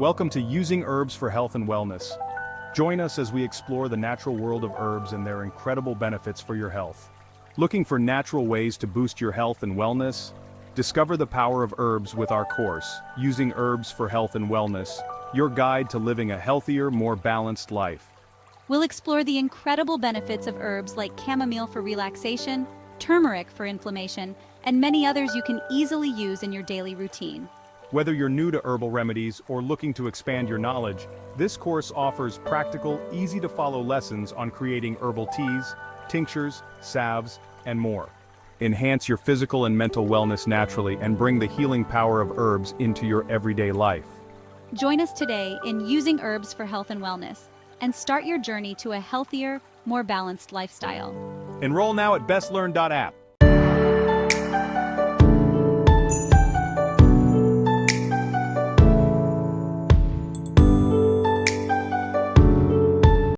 Welcome to Using Herbs for Health and Wellness. Join us as we explore the natural world of herbs and their incredible benefits for your health. Looking for natural ways to boost your health and wellness? Discover the power of herbs with our course, Using Herbs for Health and Wellness, your guide to living a healthier, more balanced life. We'll explore the incredible benefits of herbs like chamomile for relaxation, turmeric for inflammation, and many others you can easily use in your daily routine. Whether you're new to herbal remedies or looking to expand your knowledge, this course offers practical, easy-to-follow lessons on creating herbal teas, tinctures, salves, and more. Enhance your physical and mental wellness naturally and bring the healing power of herbs into your everyday life. Join us today in Using Herbs for Health and Wellness and start your journey to a healthier, more balanced lifestyle. Enroll now at bestlearn.app.